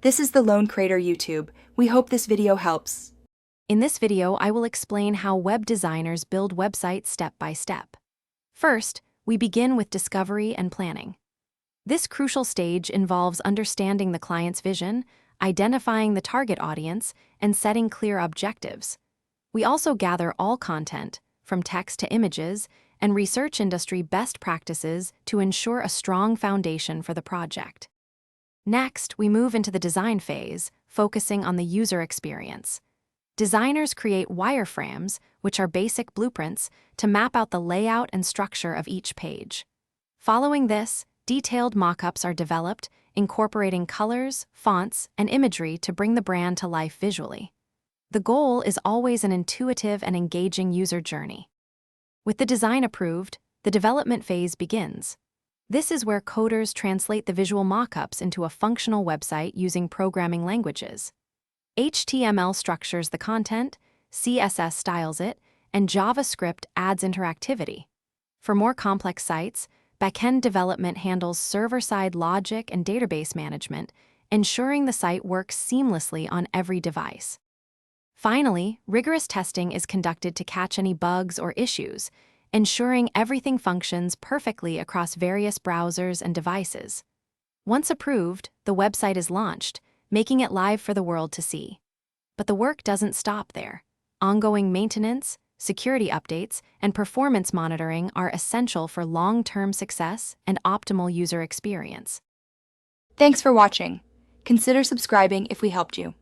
This is the Lone Crater YouTube. We hope this video helps. In this video, I will explain how web designers build websites step by step. First, we begin with discovery and planning. This crucial stage involves understanding the client's vision, identifying the target audience, and setting clear objectives. We also gather all content, from text to images, and research industry best practices to ensure a strong foundation for the project. Next, we move into the design phase, focusing on the user experience. Designers create wireframes, which are basic blueprints, to map out the layout and structure of each page. Following this, detailed mock-ups are developed, incorporating colors, fonts, and imagery to bring the brand to life visually. The goal is always an intuitive and engaging user journey. With the design approved, the development phase begins. This is where coders translate the visual mock-ups into a functional website using programming languages. HTML structures the content, CSS styles it, and JavaScript adds interactivity. For more complex sites, backend development handles server-side logic and database management, ensuring the site works seamlessly on every device. Finally, rigorous testing is conducted to catch any bugs or issues, ensuring everything functions perfectly across various browsers and devices. Once approved, the website is launched, making it live for the world to see. But the work doesn't stop there. Ongoing maintenance, security updates, and performance monitoring are essential for long-term success and optimal user experience. Thanks for watching. Consider subscribing if we helped you.